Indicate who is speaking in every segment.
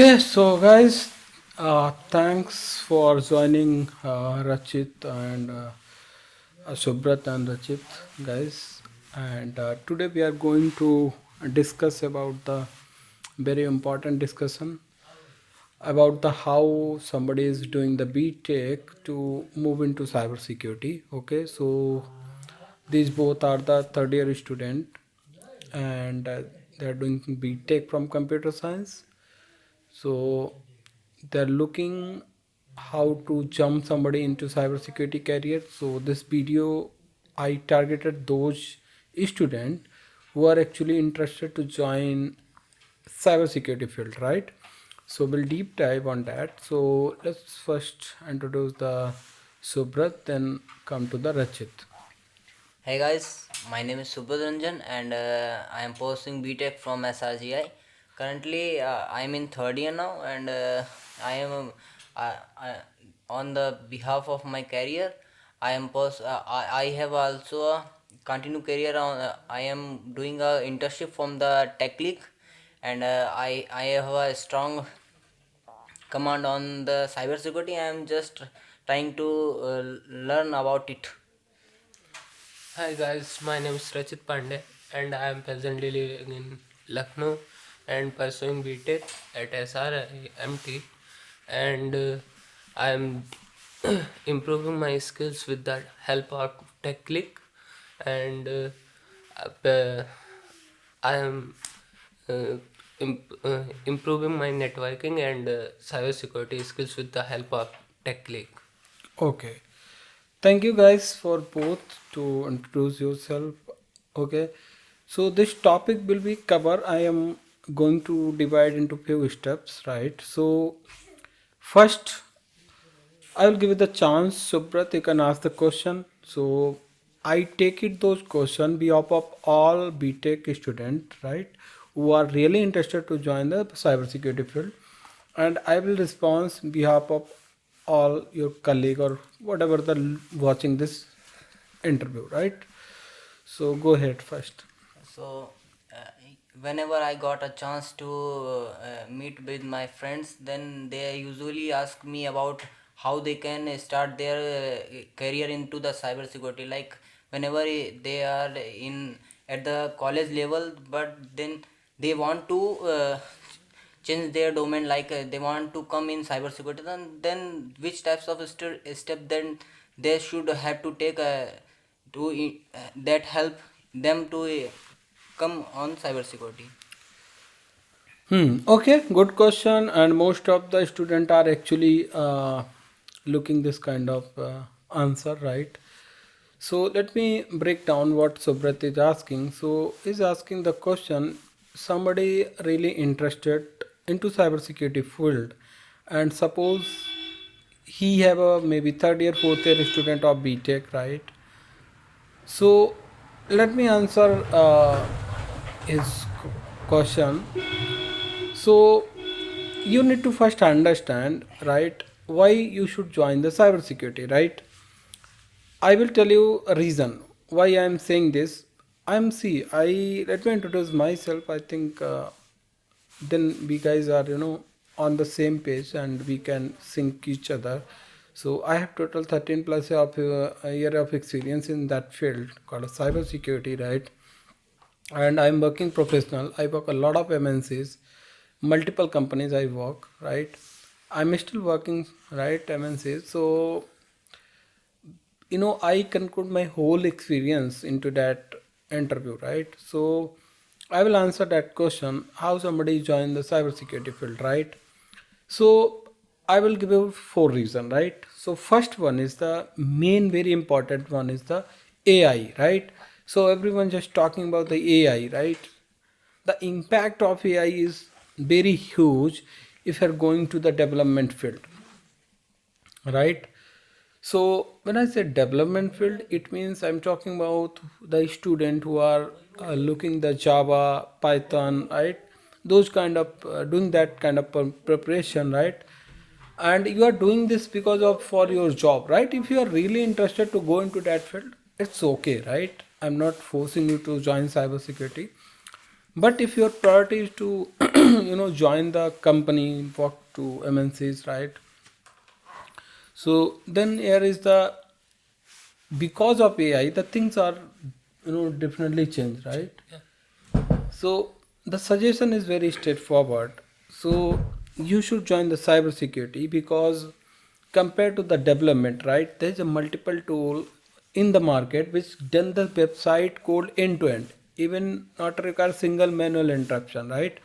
Speaker 1: Yes, so guys, thanks for joining Rachit and Subrat and Rachit, guys. And today we are going to discuss about the very important discussion about the how somebody is doing the B.tech to move into cybersecurity. Okay, so these both are the third year student and they are doing B.tech from computer science. So they're looking how to jump somebody into cybersecurity career. So this video I targeted those students who are actually interested to join cybersecurity field, right? So we'll deep dive on that. So let's first introduce the Subrat, then come to the Rachit.
Speaker 2: Hey guys, my name is Subhadranjan and I am pursuing B.tech from SRGI. Currently, I am in third year now and I am I, on the behalf of my career. I have also a continue career on. I am doing a internship from the Tech League and I have a strong command on the cybersecurity. I am just trying to learn about it.
Speaker 3: Hi guys, my name is Rachit Pandey and I am presently living in Lucknow and pursuing B.tech at SRMT and I am improving my skills with the help of Tech Click and uh, I am improving my networking and cybersecurity skills with the help of Tech Click.
Speaker 1: Okay. Thank you guys for both to introduce yourself. Okay. So this topic will be cover. I am going to divide into few steps, right? So first I will give you the chance, Subrat, you can ask the question. So I take it those question behalf of all B.tech student, right, who are really interested to join the cybersecurity field, and I will respond behalf of all your colleague or whatever the watching this interview, right? So go ahead first.
Speaker 2: So, uh, whenever I got a chance to meet with my friends, then they usually ask me about how they can start their career into the cybersecurity. Like whenever they are in at the college level, but then they want to change their domain, like they want to come in cybersecurity. Then which types of step then they should have to take that help them to come on cybersecurity.
Speaker 1: Okay, good question. And most of the student are actually looking this kind of answer, right? So let me break down what Subrat is asking. So he's asking the question, somebody really interested into cybersecurity field, and suppose he have a maybe third year, fourth year student of B.tech, right? So let me answer his question. So you need to first understand, right, why you should join the cybersecurity, right? I will tell you a reason why I am saying this. I'm see. I let me introduce myself. I think then we guys are on the same page and we can sync each other. So I have total 13 plus of a year of experience in that field called cybersecurity, right? And I'm working professional. I work a lot of MNCs, multiple companies I work, right? I'm still working, right, MNCs. So I conclude my whole experience into that interview, right? So I will answer that question, how somebody join the cybersecurity field, right? So I will give you four reasons, right? So first one is the main very important one is the AI, right? So everyone just talking about the AI, right? The impact of AI is very huge if you're going to the development field, right? So when I say development field, it means I'm talking about the student who are looking the Java, Python, right? Those kind of doing that kind of preparation, right? And you are doing this because of for your job, right? If you are really interested to go into that field, it's okay, right? I'm not forcing you to join cybersecurity. But if your priority is to join the company, work to MNCs, right? So then here is the, because of AI, the things are definitely changed, right? So the suggestion is very straightforward. So you should join the cybersecurity because compared to the development, right, there is a multiple tool in the market which done the website code end to end, even not require single manual interruption, right?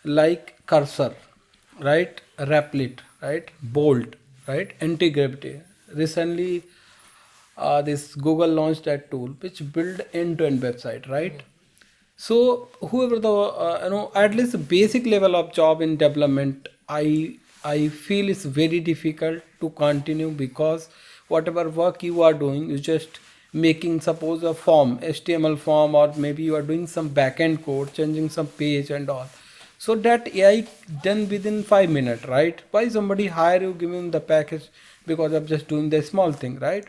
Speaker 1: Like Cursor, right? Replit, right? Bolt, right? Anti-gravity. Recently, this Google launched that tool which build end-to-end website, right? So whoever the at least the basic level of job in development, I feel is very difficult to continue because whatever work you are doing is just making suppose a form, HTML form, or maybe you are doing some backend code, changing some page and all. So that AI done within 5 minutes, right? Why somebody hire you, give him the package because of just doing the small thing, right?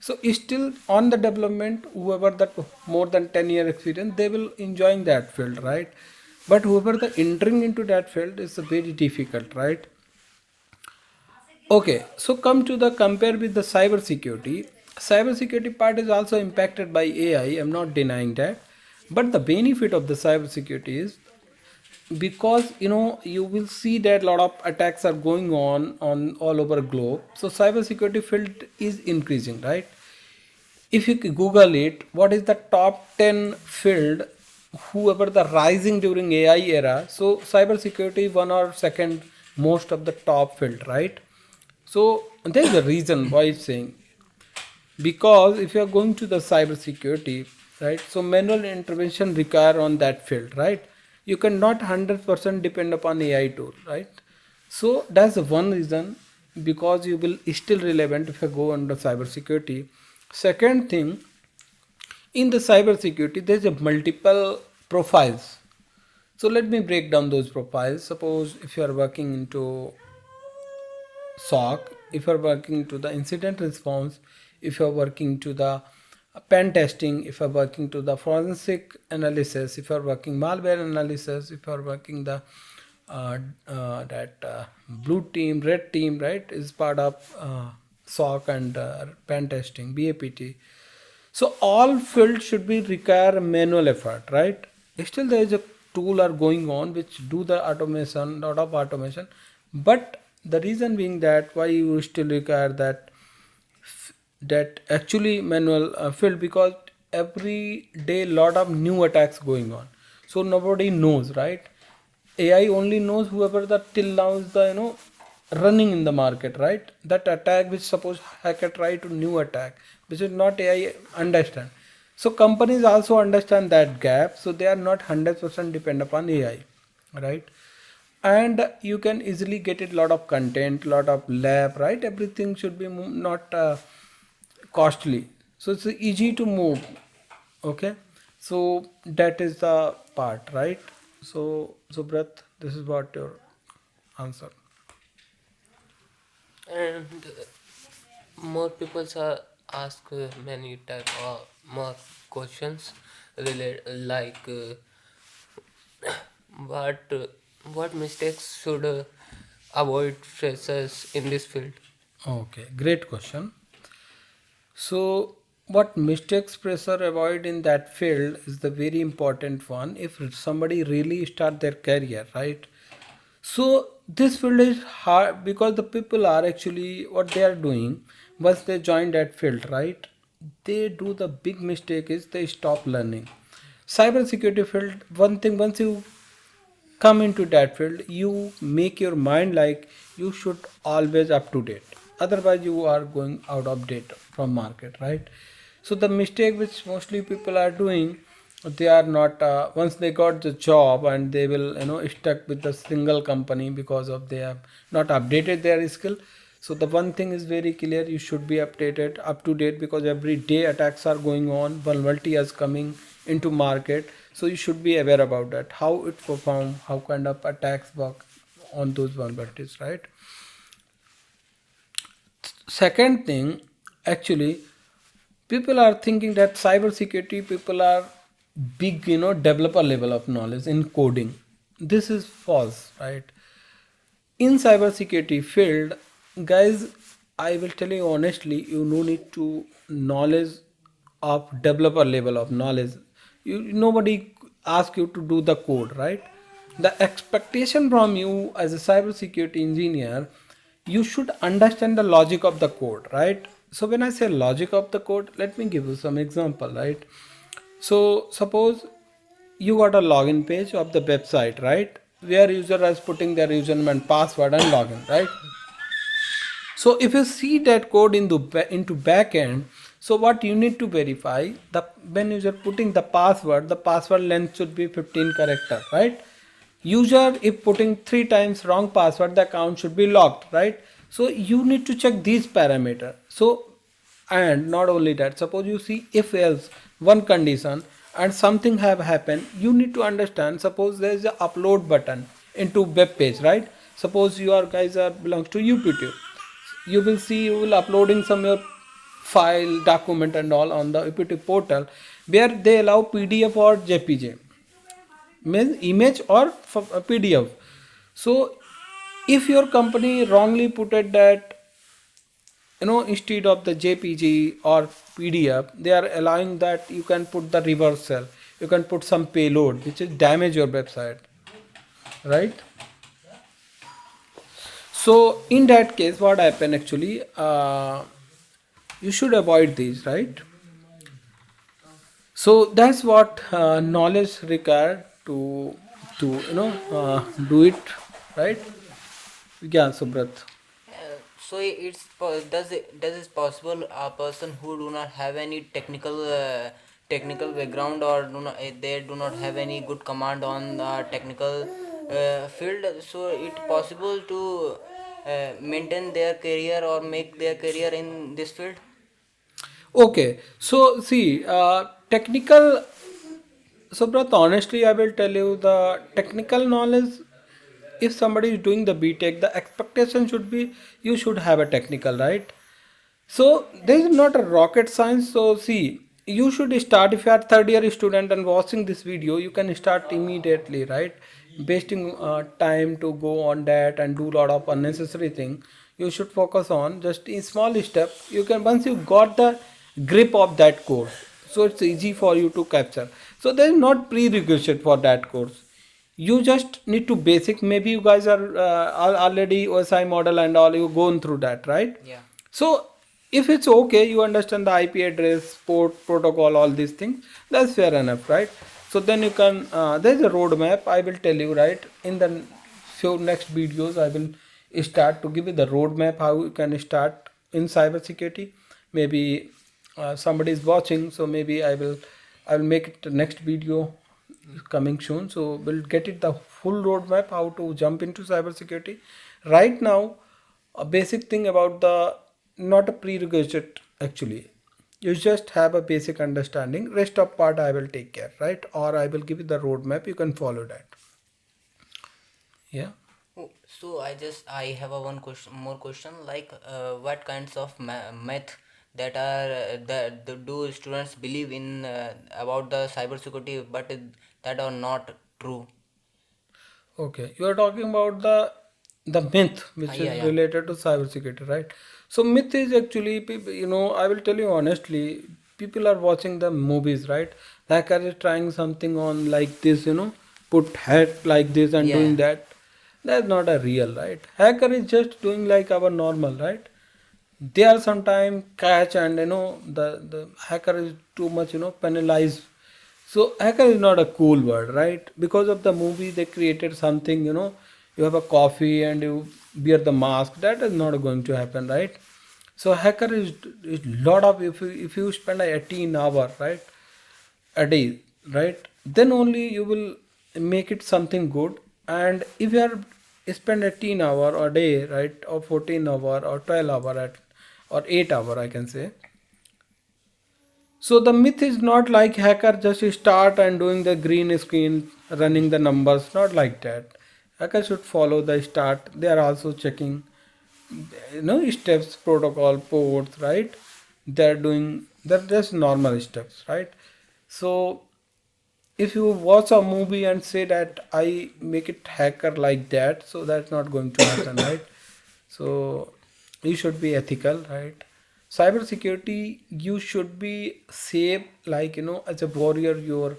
Speaker 1: So still on the development, whoever that more than 10-year experience, they will enjoying that field, right? But whoever the entering into that field is very difficult, right? Okay, so come to the compare with the cyber security. Cyber security part is also impacted by AI. I'm not denying that, but the benefit of the cyber security is because you will see that a lot of attacks are going on all over globe. So cyber security field is increasing, right? If you Google it, what is the top 10 field whoever the rising during AI era? So cybersecurity one or second most of the top field, right? So there is a reason why it's saying, because if you are going to the cyber security, right, so manual intervention require on that field, right? You cannot 100% depend upon AI tool, right? So that's the one reason, because you will still relevant if you go under cyber security. Second thing, in the cyber security there's a multiple profiles. So let me break down those profiles. Suppose if you are working into SOC, if you're working to the incident response, if you're working to the pen testing, if you're working to the forensic analysis, if you're working malware analysis, if you're working the that blue team, red team, right, is part of SOC and pen testing, BAPT. So all fields should be require manual effort, right? Still there is a tool are going on which do the automation, lot of automation, but the reason being that why you still require that actually manual field, because every day lot of new attacks going on. So nobody knows, right? AI only knows whoever the till now is the running in the market, right? That attack which suppose hacker try to new attack, which is not AI understand. So companies also understand that gap, so they are not 100% depend upon AI, right? And you can easily get it lot of content, lot of lab, right? Everything should be not costly, so it's easy to move. Okay, so that is the part, right? So Brat, this is what your answer.
Speaker 3: And more people ask many type of more questions relate like what what mistakes should avoid freshers in this field.
Speaker 1: Okay, great question. So what mistakes pressure avoid in that field is the very important one if somebody really start their career, right? So this field is hard because the people are actually what they are doing once they join that field, right? They do the big mistake is they stop learning. Cyber security field, one thing, once you come into that field, you make your mind like you should always up to date, otherwise you are going out of date from market, right? So the mistake which mostly people are doing, they are not once they got the job and they will stuck with the single company because of they have not updated their skill. So the one thing is very clear, you should be updated up to date because every day attacks are going on, vulnerability is coming into market. So you should be aware about that, how it perform, how kind of attacks work on those vulnerabilities, right? Second thing, actually people are thinking that cyber security people are big, developer level of knowledge in coding. This is false, right? In cybersecurity field, guys, I will tell you honestly, you no need to knowledge of developer level of knowledge. Nobody ask you to do the code, right? The expectation from you as a cybersecurity engineer, you should understand the logic of the code, right? So when I say logic of the code, let me give you some example, right? So suppose you got a login page of the website, right? Where user is putting their username and password and login, right? So if you see that code into backend, so what you need to verify, the when user putting the password length should be 15 character, right? User if putting 3 times wrong password, the account should be locked, right? So you need to check these parameter. So and not only that, suppose you see if else one condition and something have happened, you need to understand. Suppose there is a upload button into web page, right? Suppose you are guys are belongs to UPT, you will see you will uploading some your file document and all on the UPT portal, where they allow PDF or JPG, means image or PDF. So if your company wrongly put it that, instead of the JPG or PDF, they are allowing that you can put the reversal, you can put some payload which is damage your website, right? So in that case, what happen actually, you should avoid these, right? So that's what knowledge required to do it, right? Yeah, Subrat.
Speaker 2: So does it possible a person who do not have any technical background, or they do not have any good command on the technical field, so it possible to maintain their career or make their career in this field?
Speaker 1: Okay, so see, technical. So, Brat, honestly, I will tell you the technical knowledge. If somebody is doing the B.tech, the expectation should be you should have a technical, right? So there is not a rocket science. So see, you should start if you are third year student and watching this video, you can start immediately, right? Wasting time to go on that and do lot of unnecessary thing. You should focus on just in small step. You can once you got the grip of that course, so it's easy for you to capture. So there is not prerequisite for that course. You just need to basic. Maybe you guys are already OSI model and all you gone through that, right?
Speaker 2: Yeah.
Speaker 1: So if it's okay, you understand the IP address, port, protocol, all these things, that's fair enough, right? So then you can, there's a roadmap, I will tell you, right? In the few next videos, I will start to give you the roadmap how you can start in cybersecurity. Maybe somebody is watching, so maybe I will make it the next video coming soon. So we'll get it the full roadmap how to jump into cybersecurity. Right now, a basic thing about the not a prerequisite actually. You just have a basic understanding. Rest of part I will take care, right? Or I will give you the roadmap. You can follow that. Yeah.
Speaker 2: Oh, so I have a one question, more question, like what kinds of math that are that do students believe in about the cybersecurity, but that are not true?
Speaker 1: Okay, you are talking about the myth which
Speaker 2: Yeah,
Speaker 1: is
Speaker 2: yeah.
Speaker 1: related to cybersecurity, right? So myth is actually, I will tell you honestly, people are watching the movies, right? Hacker is trying something on like this, put hat like this and
Speaker 2: Yeah.
Speaker 1: doing that. That's not a real, right? Hacker is just doing like our normal, right? They are sometimes catch and the hacker is too much penalized. So hacker is not a cool word, right? Because of the movie they created something, you have a coffee and you wear the mask, that is not going to happen, right? So hacker is lot of, if you spend like 18 hour, right, a day, right, then only you will make it something good. And if you are spend 18 hour a day, right, or 14 hour or 12 hour or 8 hour, I can say. So the myth is not like hacker just start and doing the green screen running the numbers, not like that. Hacker should follow the start, they are also checking steps, protocol, ports, right? They're just normal steps, right? So if you watch a movie and say that I make it hacker like that, so that's not going to happen, right? So you should be ethical, right? Cyber security, you should be safe, like, as a warrior, your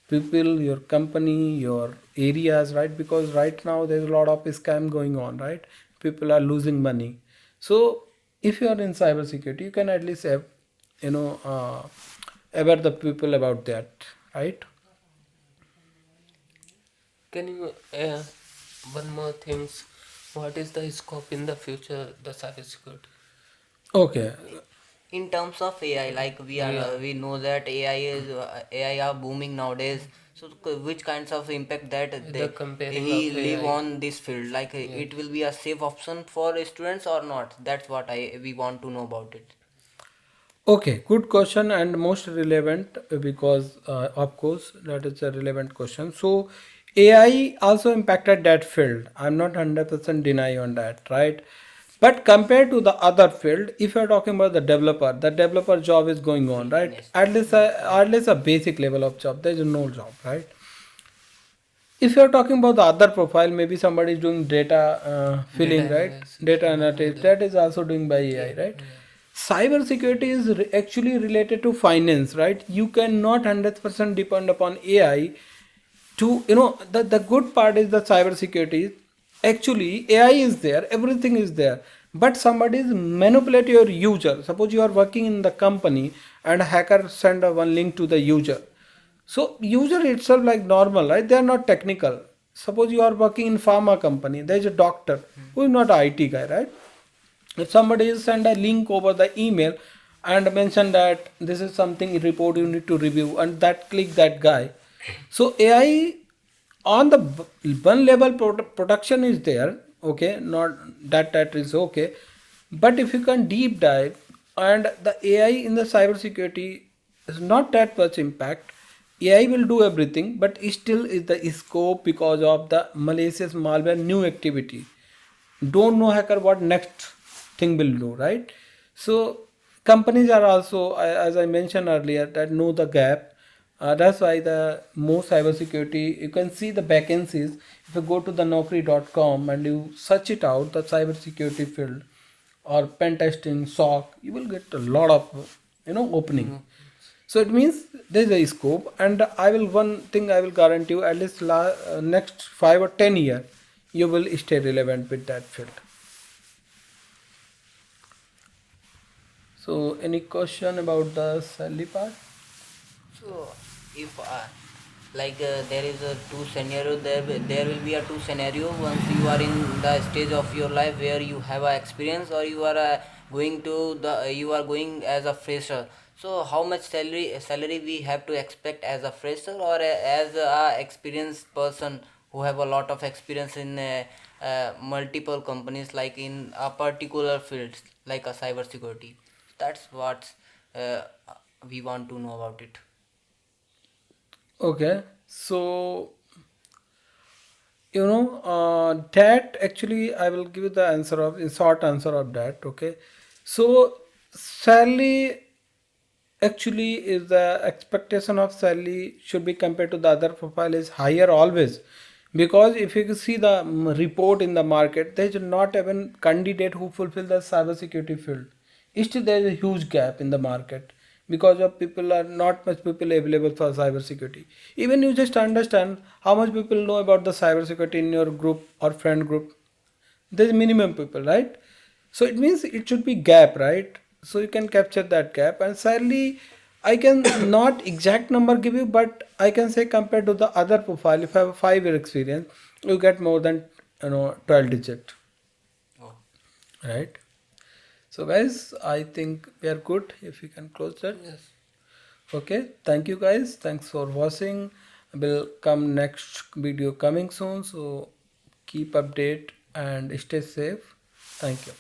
Speaker 1: people, your company, your areas, right? Because right now there's a lot of scam going on, right? People are losing money. So if you are in cyber security, you can at least have, you know uh, aware the people about that, right?
Speaker 3: Can you one more things? What is the scope in the future, the cybersecurity?
Speaker 1: Okay.
Speaker 2: In terms of AI, like
Speaker 3: Yeah,
Speaker 2: we know that AI are booming nowadays. So which kinds of impact that
Speaker 3: the comparing
Speaker 2: he
Speaker 3: of
Speaker 2: live
Speaker 3: AI.
Speaker 2: on this field, like
Speaker 3: Yes.
Speaker 2: it will be a safe option for students or not? That's what I we want to know about it.
Speaker 1: Okay, good question and most relevant, because of course that is a relevant question. So AI also impacted that field. I'm not 100% deny on that, right? But compared to the other field, if you're talking about the developer job is going on, right?
Speaker 2: Yes.
Speaker 1: At least a basic level of job. There is no job, right? If you're talking about the other profile, maybe somebody is doing data
Speaker 3: Data
Speaker 1: filling, right?
Speaker 3: analysis
Speaker 1: Data
Speaker 3: and
Speaker 1: analytics,
Speaker 3: other.
Speaker 1: that is also doing by AI, right?
Speaker 3: Yeah.
Speaker 1: Cyber security is actually related to finance, right? You cannot 100% depend upon AI to, the good part is the cyber security. Actually, AI is there, everything is there, but somebody is manipulate your user. Suppose you are working in the company and a hacker send a one link to the user. So user itself like normal, right? They are not technical. Suppose you are working in pharma company, there is a doctor who is not a IT guy, right? If somebody is send a link over the email and mention that this is something report you need to review, and that click that guy. So AI on the one level production is there, okay, not that is okay, but if you can deep dive, and the AI in the cyber security is not that much impact. AI will do everything, but still is the scope because of the malicious malware new activity. Don't know hacker what next thing will do, right? So companies are also, as I mentioned earlier, that know the gap. That's why the more cybersecurity, you can see the vacancies. If you go to the naukri.com and you search it out, the cybersecurity field or pen testing, SOC, you will get a lot of opening.
Speaker 3: No.
Speaker 1: So it means there is a scope, and I will one thing I will guarantee you, at least next 5 or 10 years, you will stay relevant with that field. So any question about the salary part?
Speaker 2: So if like there is a two scenario, there will be a two scenario once you are in the stage of your life where you have a experience, or you are going to the you are going as a fresher. So how much salary we have to expect as a fresher, or as a experienced person who have a lot of experience in multiple companies, like in a particular field like a cyber security? That's what uh, we want to know about it.
Speaker 1: Okay, so that actually I will give you the answer of, in short answer of that. Okay, so salary actually is the expectation of salary should be compared to the other profile is higher always, because if you see the report in the market, there is not even candidate who fulfill the cyber security field. Still there is a huge gap in the market because of people are not much people available for cyber security. Even you just understand how much people know about the cyber security in your group or friend group. There's minimum people, right? So it means it should be gap, right? So you can capture that gap, and sadly I can not exact number give you, but I can say compared to the other profile, if I have a 5 year experience, you get more than 12 digit,
Speaker 2: Oh.
Speaker 1: right? So guys, I think we are good if we can close that.
Speaker 3: Yes.
Speaker 1: Okay, thank you guys, thanks for watching. Will come next video coming soon, so keep update and stay safe. Thank you.